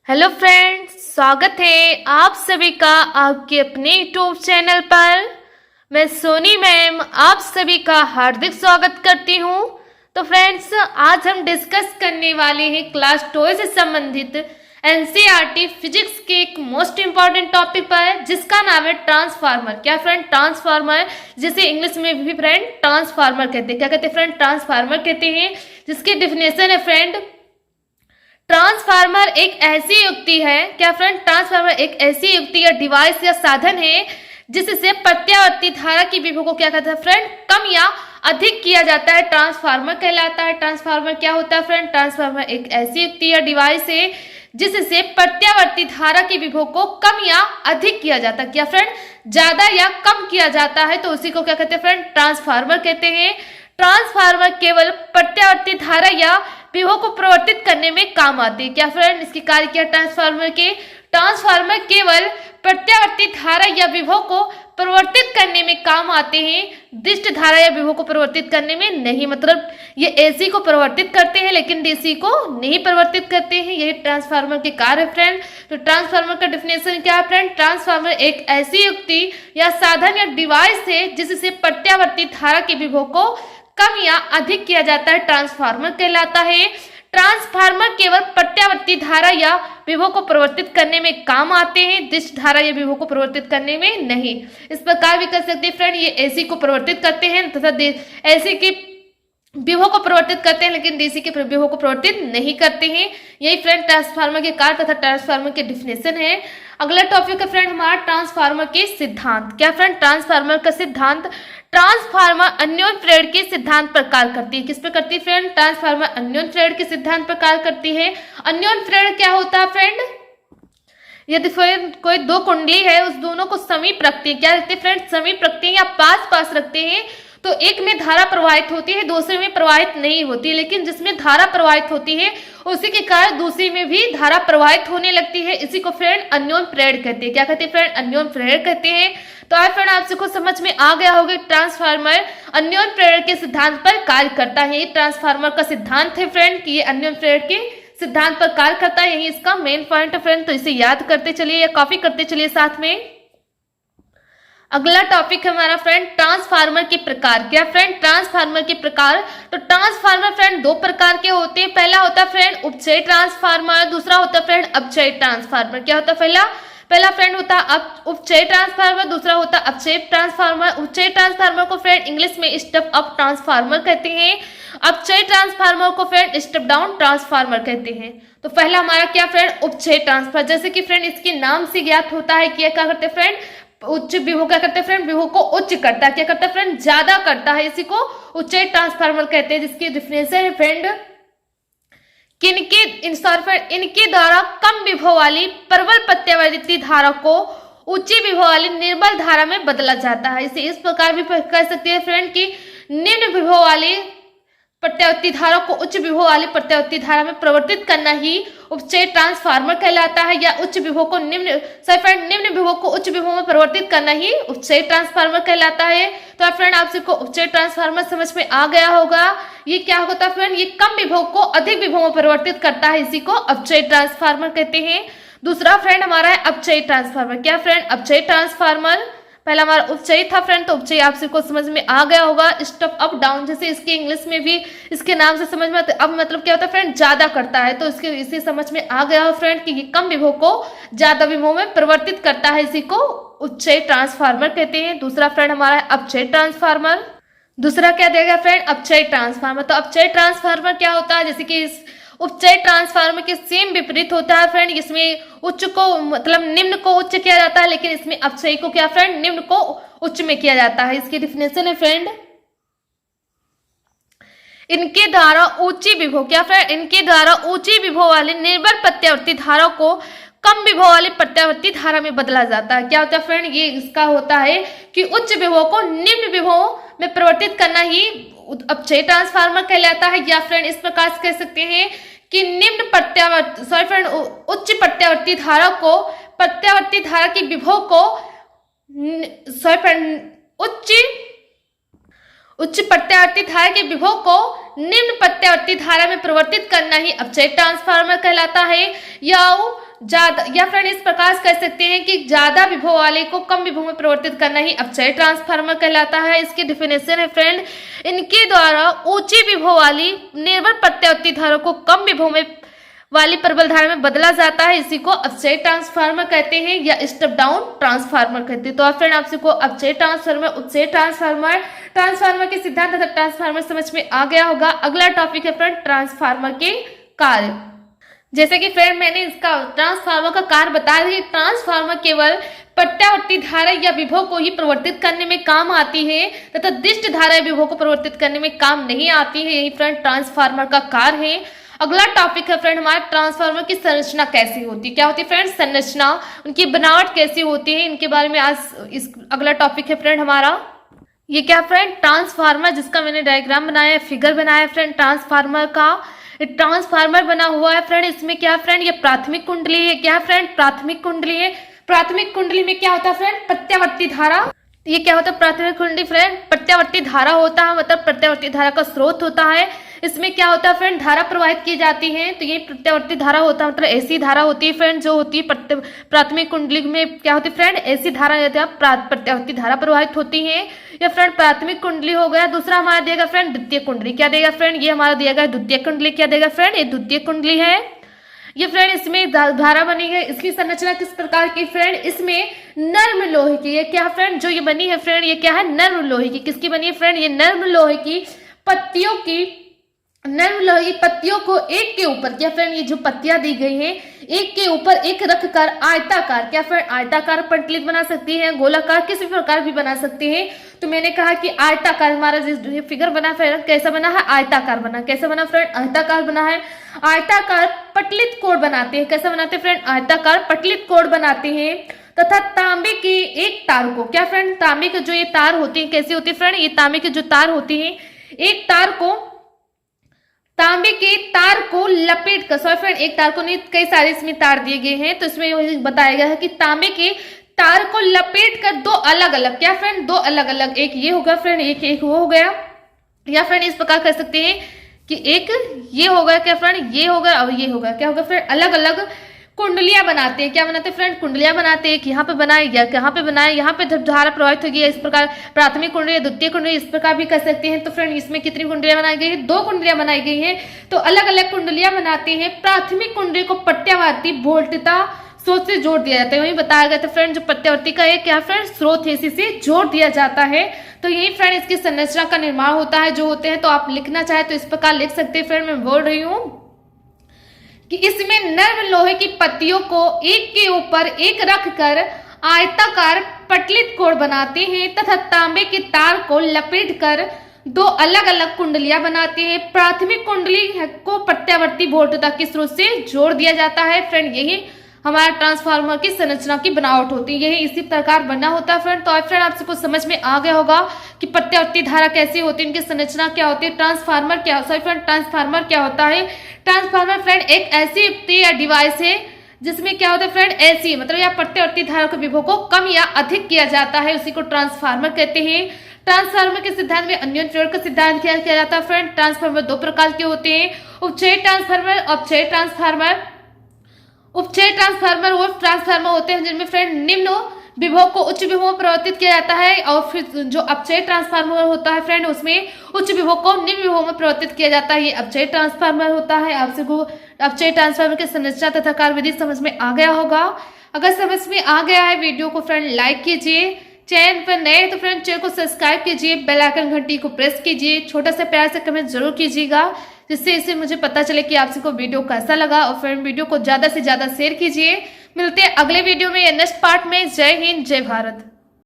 Hello friends, स्वागत है आप सभी का आपके अपने यूट्यूब चैनल पर। मैं सोनी मैम आप सभी का हार्दिक स्वागत करती हूँ। तो फ्रेंड्स, आज हम डिस्कस करने वाले हैं क्लास 12 से संबंधित एनसीईआरटी फिजिक्स के एक मोस्ट इम्पॉर्टेंट टॉपिक पर, जिसका नाम है ट्रांसफार्मर। क्या फ्रेंड? ट्रांसफार्मर, जिसे इंग्लिश में भी फ्रेंड ट्रांसफार्मर कहते हैं। क्या कहते हैं फ्रेंड? ट्रांसफार्मर कहते हैं, जिसकी डेफिनेशन है फ्रेंड, ट्रांसफार्मर एक ऐसी युक्ति है। क्या फ्रेंड? ट्रांसफार्मर एक ऐसी युक्ति या डिवाइस या साधन है जिससे प्रत्यावर्ती धारा की विभव को क्या कहता है फ्रेंड? कम या अधिक किया जाता है, ट्रांसफार्मर कहलाता है। ट्रांसफार्मर क्या होता है फ्रेंड? ट्रांसफार्मर एक ऐसी युक्ति या डिवाइस है जिससे प्रत्यावर्ती धारा की विभव को कम या अधिक किया जाता है। क्या फ्रेंड? ज्यादा या कम किया जाता है, तो उसी को क्या कहते हैं फ्रेंड? ट्रांसफार्मर कहते हैं। ट्रांसफार्मर केवल प्रत्यावर्ती धारा या विभव को परिवर्तित करने में काम आती है। क्या फ्रेंड? इसकी कार्य क्या? ट्रांसफार्मर केवल प्रत्यावर्ती धारा या विभव को परिवर्तित करने में काम आते हैं, दिष्ट धारा या विभव को परिवर्तित करने में नहीं। मतलब ये एसी को परिवर्तित करते हैं लेकिन डीसी को नहीं परिवर्तित करते हैं। यही ट्रांसफार्मर के कार्य है फ्रेंड। तो ट्रांसफार्मर का डेफिनेशन क्या है फ्रेंड? ट्रांसफार्मर एक ऐसी युक्ति या साधन या डिवाइस है जिससे प्रत्यावर्ती धारा के विभव को कम या अधिक किया जाता है, ट्रांसफार्मर कहलाता है। ट्रांसफार्मर केवल प्रत्यावर्ती धारा या विभव को परिवर्तित करने में काम आते हैं, दिष्ट धारा या विभव को परिवर्तित करने में नहीं। इस प्रकार भी कर सकते हैं फ्रेंड, ये एसी को परिवर्तित करते हैं तथा एसी की विभव को परिवर्तित करते हैं लेकिन डीसी के विभव को परिवर्तित नहीं करते हैं। यही फ्रेंड ट्रांसफार्मर के कार्य तथा ट्रांसफार्मर के डिफिनेशन है। अगला टॉपिक है फ्रेंड हमारा ट्रांसफार्मर के सिद्धांत। क्या फ्रेंड? ट्रांसफार्मर का सिद्धांत। ट्रांसफार्मर अन्योन्य प्रेरण के सिद्धांत पर कार्य करती है। किस पे करती है फ्रेंड? ट्रांसफार्मर अन्योन्य प्रेरण के सिद्धांत पर कार्य करती है। अन्योन्य प्रेरण क्या होता है फ्रेंड? यदि फ्रेंड कोई दो कुंडली है, उस दोनों को समीप रखते हैं। क्या रखते हैं फ्रेंड? समीप रखते हैं या पास पास रखते हैं, तो एक में धारा प्रवाहित होती है, दूसरे में प्रवाहित नहीं होती है। लेकिन जिसमें धारा प्रवाहित होती है उसी के कारण दूसरी में भी धारा प्रवाहित होने लगती है। इसी को फ्रेंड अन्योन्य प्रेरण कहते हैं। क्या कहते हैं फ्रेंड? अन्योन्य प्रेरण कहते हैं। तो आज फ्रेंड आपसे कुछ समझ में आ गया होगा, ट्रांसफार्मर अन्योन्य प्रेरण के सिद्धांत पर कार्य करता है। ये ट्रांसफार्मर का सिद्धांत है फ्रेंड कि ये अन्योन्य प्रेरण के सिद्धांत पर कार्य करता है। यही इसका मेन पॉइंट है फ्रेंड, तो इसे याद करते चलिए या कॉपी करते चलिए साथ में। अगला टॉपिक है हमारा फ्रेंड ट्रांसफार्मर के प्रकार। क्या फ्रेंड? ट्रांसफार्मर के प्रकार। तो ट्रांसफार्मर फ्रेंड दो प्रकार के होते हैं। पहला होता है फ्रेंड उपचयी ट्रांसफार्मर, दूसरा होता है फ्रेंड अपचयी ट्रांसफार्मर। क्या होता है? पहला फ्रेंड होता है उपचयी ट्रांसफार्मर, दूसरा होता है अपचयी ट्रांसफार्मर। उपचयी ट्रांसफार्मर को फ्रेंड इंग्लिश में स्टेप अप ट्रांसफार्मर कहते हैं। अपचयी ट्रांसफार्मर को फ्रेंड स्टेप डाउन ट्रांसफार्मर कहते हैं। तो पहला हमारा क्या फ्रेंड? उपचयी ट्रांसफार्मर। जैसे कि फ्रेंड इसके नाम से ज्ञात होता है कि क्या करते हैं फ्रेंड? उच्च विभव क्या करते हैं फ्रेंड? विभव को उच्च करता है। क्या करता है फ्रेंड? ज्यादा करता है। इसी को उच्चयी ट्रांसफार्मर कहते हैं, जिसकी डिफिनेशन है फ्रेंड इनके द्वारा कम विभव वाली प्रबल प्रत्यावर्ती धारा को उच्च विभव वाली निर्बल धारा में बदला जाता है। इसे इस प्रकार भी कह सकते हैं फ्रेंड कि निम्न विभव वाली प्रत्यावर्ती धारा को उच्च विभव वाली प्रत्यावर्ती धारा में परिवर्तित करना ही उपचयी ट्रांसफार्मर कहलाता है, या उच्च विभव को निम्न विभव को उच्च विभव में परिवर्तित करना ही उपचयी ट्रांसफार्मर कहलाता है। तो फ्रेंड आपसे को उपचयी ट्रांसफार्मर समझ में आ गया होगा। ये क्या होता है फ्रेंड? ये कम विभव को अधिक विभव में परिवर्तित करता है, इसी को अपचयी ट्रांसफार्मर कहते हैं। दूसरा फ्रेंड हमारा है अपचयी ट्रांसफार्मर। क्या फ्रेंड? अपचयी ट्रांसफार्मर। पहला हमारा उपचयी था फ्रेंड, तो उपचयी आपसे को समझ में आ गया होगा। स्टेप अप डाउन, जैसे इसके इंग्लिश में भी इसके नाम से समझ में आता है। अब मतलब क्या होता है फ्रेंड? ज्यादा करता है, तो इसके इसे समझ में आ गया हो फ्रेंड कि ये कम विभव को ज्यादा विभव में परिवर्तित करता है, इसी को उपचयी ट्रांसफार्मर कहते हैं। दूसरा फ्रेंड हमारा है अपचयी ट्रांसफार्मर। दूसरा क्या देगा फ्रेंड? अपचयी ट्रांसफार्मर। तो अपचयी ट्रांसफार्मर क्या होता है? जैसे कि इस उपचयी ट्रांसफार्मर के सेम विपरीत होता है फ्रेंड। इसमें उच्च को मतलब निम्न को उच्च किया जाता है, लेकिन इसमें अपचयी को क्या फ्रेंड? निम्न को उच्च में किया जाता है। इसकी डिफिनेशन है फ्रेंड इनके द्वारा ऊंची विभव। क्या फ्रेंड? इनके द्वारा ऊंची विभव वाली निर्बल प्रत्यावर्ती धारा को कम विभव वाली प्रत्यावर्ती धारा में बदला जाता है। क्या होता है फ्रेंड? ये इसका होता है कि उच्च विभव को निम्न विभव में परिवर्तित करना ही अपचयी ट्रांसफार्मर कहलाता है। या फ्रेंड इस प्रकार से कह सकते हैं कि उच्च प्रत्यावर्ती धारा को प्रत्यावर्ती धारा की विभव को उच्च प्रत्यावर्ती धारा के विभव को निम्न प्रत्यावर्ती धारा में परिवर्तित करना ही अपचयी ट्रांसफार्मर कहलाता है। या ज्यादा, या फ्रेंड इस प्रकार कह सकते हैं कि ज्यादा विभव वाले को कम विभव में परिवर्तित करना ही अपचयी ट्रांसफार्मर कहलाता है। इसकी डिफिनेशन है फ्रेंड, इनके द्वारा ऊंची विभव वाली निर्भर प्रत्यावर्ती धारा को कम विभव में वाली प्रबल धारा में बदला जाता है, इसी को अपचयी ट्रांसफार्मर कहते हैं या स्टेप डाउन ट्रांसफार्मर कहते हैं। तो आप फ्रेंड आपसे को अपचयी ट्रांसफार्मर, उपचयी ट्रांसफार्मर के सिद्धांत तथा ट्रांसफार्मर समझ में आ गया होगा। अगला टॉपिक है फ्रेंड ट्रांसफार्मर के कार्य। जैसे कि फ्रेंड मैंने इसका ट्रांसफार्मर का कार्य बताया कि ट्रांसफार्मर केवल प्रत्यावर्ती धारा या विभव को ही परिवर्तित करने में काम आती है तथा दिष्ट धारा या विभव को परिवर्तित करने में काम नहीं आती है। यही फ्रेंड ट्रांसफार्मर का कार्य है। अगला टॉपिक है फ्रेंड हमारा ट्रांसफार्मर की संरचना कैसी होती है, क्या होती है फ्रेंड संरचना, उनकी बनावट कैसी होती है, इनके बारे में आज इस अगला टॉपिक है फ्रेंड हमारा। ये क्या फ्रेंड ट्रांसफार्मर, जिसका मैंने डायग्राम बनाया है, फिगर बनाया है फ्रेंड ट्रांसफार्मर का। ट्रांसफार्मर बना हुआ है फ्रेंड, इसमें क्या फ्रेंड ये प्राथमिक कुंडली है, क्या फ्रेंड प्राथमिक कुंडली है। प्राथमिक कुंडली में क्या होता है फ्रेंड प्रत्यावर्ती धारा, ये क्या होता है प्राथमिक कुंडली फ्रेंड प्रत्यावर्ती धारा होता है, मतलब प्रत्यावर्ती धारा का स्रोत होता है। इसमें क्या होता है फ्रेंड धारा प्रवाहित की जाती है, तो ये प्रत्यावर्ती धारा होता है, मतलब ऐसी धारा होती है फ्रेंड जो होती है प्राथमिक कुंडली में क्या होती है फ्रेंड ऐसी धारा प्रत्यावर्ती धारा प्रवाहित होती है। या फ्रेंड प्राथमिक कुंडली हो गया। दूसरा हमारा देगा फ्रेंड द्वितीय कुंडली, क्या देगा फ्रेंड ये हमारा दिया गया द्वितीय कुंडली, क्या देगा फ्रेंड ये द्वितीय कुंडली है। ये फ्रेंड इसमें धारा बनी है, इसकी संरचना किस प्रकार की फ्रेंड, इसमें नर्म लोहे की, ये क्या फ्रेंड जो ये बनी है फ्रेंड ये क्या है नर्म लोहे की, किसकी बनी है फ्रेंड ये नर्म लोहे की पत्तियों की, नर्म लोहे की पत्तियों को एक के ऊपर, क्या फ्रेंड ये जो पत्तियां दी गई हैं एक के ऊपर एक रखकर आयताकार, क्या फ्रेंड आयताकार पंटलित बना सकती है, गोलाकार किसी प्रकार भी बना सकते हैं। तो मैंने कहा कि आयताकार हमारा जो फिगर बना फ्रेंड कैसा बना है आयताकार बना, कैसा बना फ्रेंड आयताकार बना है। आयताकार पटलित कोड बनाते हैं, कैसा बनाते हैं फ्रेंड आयताकार पटलित कोड बनाते हैं तथा तांबे के एक तार को, क्या फ्रेंड तांबे के जो ये तार होती है कैसी होती है फ्रेंड ये तांबे के जो तार होती है एक तार को, तांबे के तार को लपेट कर, सॉरी फ्रेंड एक तार को नहीं कई सारे इसमें तार दिए गए हैं, तो इसमें बताया गया है कि तांबे के तार को लपेट कर दो अलग अलग, क्या फ्रेंड दो अलग अलग, एक ये होगा फ्रेंड एक वो हो गया, या फ्रेंड इस प्रकार कर सकते हैं कि एक ये होगा, क्या फ्रेंड ये होगा और ये होगा, क्या होगा फ्रेंड अलग अलग कुंडलियां बनाते हैं, क्या बनाते हैं फ्रेंड कुंडलियां बनाते हैं, यहाँ पे बनाए या यहाँ पे बनाए, यहाँ पे जब धारा प्रवाहित होगी इस प्रकार प्राथमिक कुंडली द्वितीय कुंडली इस प्रकार भी कर सकते हैं। तो फ्रेंड इसमें कितनी कुंडलियां बनाई गई है दो कुंडलियां बनाई गई हैं, तो अलग अलग कुंडलियां बनाते हैं। प्राथमिक कुंडली को प्रत्यावर्ती वोल्टता स्रोत से जोड़ दिया जाता है, वही बताया गया था फ्रेंड जो प्रत्यावर्ती का एक क्या फ्रेंड स्रोत है इसी से जोड़ दिया जाता है। तो यही फ्रेंड इसकी संरचना का निर्माण होता है जो होते हैं, तो आप लिखना चाहे तो इस प्रकार लिख सकते हैं फ्रेंड, मैं बोल रही हूँ कि इसमें नर्म लोहे की पत्तियों को एक के ऊपर एक रखकर आयताकार पटलित कोड बनाते हैं तथा तांबे के तार को लपेटकर दो अलग अलग कुंडलियां बनाते हैं। प्राथमिक कुंडली को प्रत्यावर्ती वोल्टता के स्रोत से जोड़ दिया जाता है। फ्रेंड यही हमारा ट्रांसफार्मर की संरचना की बनावट होती है, यही इसी प्रकार बना होता है फ्रेंड। तो फ्रेंड आपसे कुछ समझ में आ गया होगा कि प्रत्यावर्ती धारा कैसी होती है, इनकी संरचना क्या होती है, ट्रांसफार्मर क्या होता है। ट्रांसफार्मर फ्रेंड एक ऐसी युक्ति या डिवाइस है जिसमें क्या होता है फ्रेंड ऐसी मतलब या प्रत्यावर्ती धारा के विभव को कम या अधिक किया जाता है, उसी को ट्रांसफार्मर कहते हैं। ट्रांसफार्मर के सिद्धांत में अन्योन्य प्रयोग का सिद्धांत क्या किया जाता है फ्रेंड। ट्रांसफार्मर दो प्रकार के होते हैं, उपचयी ट्रांसफार्मर, अपचयी ट्रांसफार्मर। उपचयी ट्रांसफार्मर वो ट्रांसफार्मर होते हैं जिनमें फ्रेंड निम्न विभव को उच्च विभव में परिवर्तित किया जाता है, और फिर जो अपचयी ट्रांसफार्मर होता है फ्रेंड उसमें उच्च विभव को निम्न विभव में परिवर्तित किया जाता है, ये अपचयी ट्रांसफार्मर होता है। आपसे को अपचयी ट्रांसफार्मर की संरचना तथा कार्यविधि समझ में आ गया होगा। अगर समझ में आ गया है वीडियो को फ्रेंड लाइक कीजिए, चैनल पर नए तो फ्रेंड चैनल को सब्सक्राइब कीजिए, बेल आइकन घंटी को प्रेस कीजिए, छोटा सा प्यार से कमेंट जरूर कीजिएगा जिससे इससे मुझे पता चले कि आपसे को वीडियो कैसा लगा। और फ्रेंड वीडियो को ज्यादा से ज्यादा शेयर कीजिए। मिलते हैं अगले वीडियो में या नेक्स्ट पार्ट में। जय हिंद जय भारत।